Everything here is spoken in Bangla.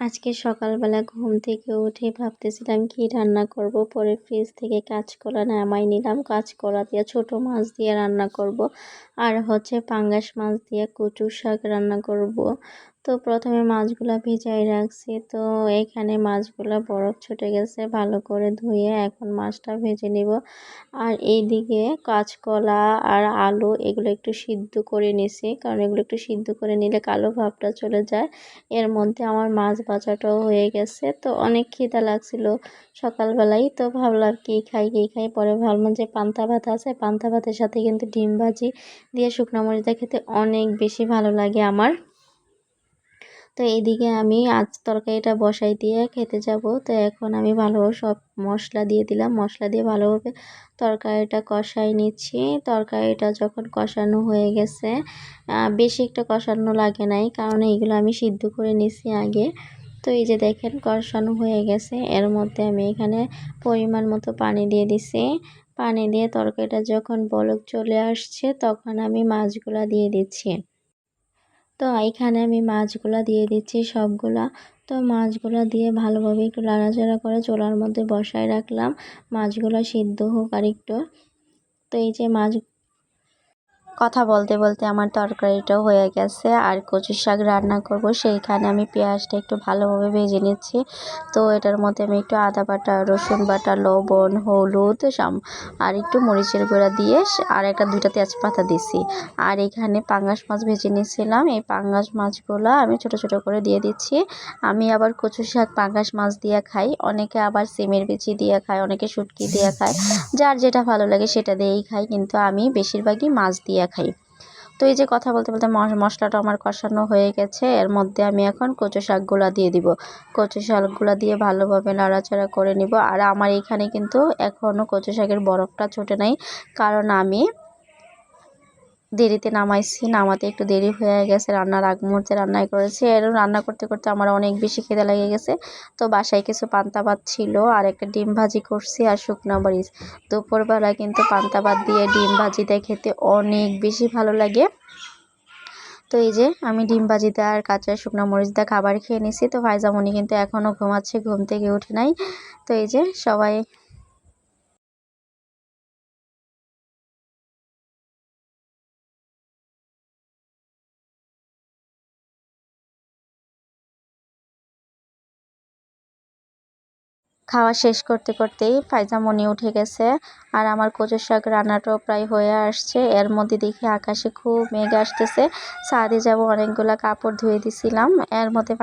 আজকে সকালবেলা ঘুম থেকে উঠে ভাবতেছিলাম কি রান্না করব। পরে ফ্রিজ থেকে কাঁচকলা নামাই নিলাম। কাঁচকলা দিয়ে ছোট মাছ দিয়ে রান্না করব, আর পাঙ্গাস মাছ দিয়ে কচু শাক রান্না করব। তো প্রথমে মাছগুলা ভিজাই রাখছি। তো এখানে মাছগুলা বরফ ছুটে গেছে, ভালো করে ধুয়ে এখন মাছটা ভেজে নিব। আর এইদিকে কাঁচকলা আর আলু এগুলো একটু সিদ্ধ করে নিছি, কারণ এগুলো একটু সিদ্ধ করে নিলে কালো ভাবটা চলে যায়। এর মধ্যে আমার মাছ ভাজাটাও হয়ে গেছে। তো অনেক খিদা লাগছিল সকালবেলায়, তো ভাবলাম কি খাই। পরে ভাবলাম যে পান্তা ভাত আছে, পান্তা ভাতের সাথে কিন্তু ডিম ভাজি দিয়ে শুকনো মরিচ দিয়ে খেতে অনেক বেশি ভালো লাগে আমার। তো এইদিকে আমি আজ তরকারিটা বসাই দিয়ে খেতে যাব। তো এখন আমি ভালোভাবে সব মশলা দিয়ে দিলাম, মশলা দিয়ে ভালোভাবে তরকারিটা কষাই নিচ্ছি। তরকারিটা যখন কষানো হয়ে গেছে, বেশি একটা কষানো লাগে নাই, কারণ এইগুলো আমি সিদ্ধ করে নিছি আগে। তো এই যে দেখেন কষানো হয়ে গেছে। এর মধ্যে আমি এখানে পরিমাণ মতো পানি দিয়ে দিছি। পানি দিয়ে তরকারিটা যখন বলক চলে আসছে, তখন আমি মাছগুলা দিয়ে দিচ্ছি। তো এখানে আমি মাছগুলা দিয়ে দিচ্ছি সবগুলা। তো মাছগুলা দিয়ে ভালোভাবে একটু নাড়াচাড়া করে চুলার মধ্যে বসায় রাখলাম, মাছগুলা সিদ্ধ হোক আর একটু। তো এই যে কথা বলতে বলতে আমার তরকারিটাও হয়ে গেছে, আর কচু শাক রান্না করব সেইখানে আমি পেঁয়াজটা একটু ভালোভাবে ভেজে নিচ্ছি। তো এটার মধ্যে আমি একটু আদা বাটা, রসুন বাটা, লবণ, হলুদ আর একটু মরিচের গুঁড়া দিয়ে আর দুইটা তেজপাতা দিছি। আর এখানে পাঙ্গাস মাছ ভেজে নিয়েছিলাম, এই পাঙ্গাস মাছগুলো আমি ছোট ছোট করে দিয়ে দিচ্ছি। আমি আবার কচু শাক পাঙ্গাস মাছ দিয়ে খাই, অনেকে আবার সিমের বিচি দিয়ে খায়, অনেকে শুটকি দিয়ে খায়, যার যেটা ভালো লাগে সেটা দিয়েই খাই, কিন্তু আমি বেশিরভাগই মাছ দিয়ে খাই। তো এই যে কথা বলতে বলতে মশলাটা আমার কষানো হয়ে গেছে। এর মধ্যে আমি এখন কচু শাকগুলা দিয়ে দিব। কচু শাকগুলা দিয়ে ভালোভাবে নাড়াচাড়া করে নিব। আর আমার এখানে কিন্তু এখনও কচু শাকের বরফটা ছোটে নাই, কারণ আমি দেরিতে নামাইছি, নামাতে একটু দেরি হয়ে গেছে, রান্নার আগ মুহূর্তে রান্নাই করেছি। এর রান্না করতে করতে আমার অনেক বেশি খিদে লেগে গেছে। তো বাসায় কিছু পান্তা ভাত ছিল, আর একটা ডিম ভাজি করছি আর শুকনো মরিচ। দুপুরবেলা কিন্তু পান্তা ভাত দিয়ে ডিম ভাজিটা খেতে অনেক বেশি ভালো লাগে। তো এই যে আমি ডিম ভাজিতে আর কাঁচা শুকনো মরিচ দিয়ে খাবার খেয়ে নিছি। তো ফাইজামণি কিন্তু এখনও ঘুমাচ্ছে, ঘুম থেকে উঠে নাই। তো এই যে সবাই খাওয়া শেষ করতে করতেই ফাইজামণি উঠে গেছে, আর আমার কচু শাক রান্নাটাও প্রায় হয়ে আসছে। এর মধ্যে দেখি আকাশে খুব মেঘ আসতেছে, ছাদে যাব, অনেকগুলা কাপড় ধুয়ে দিছিলাম। এর মধ্যে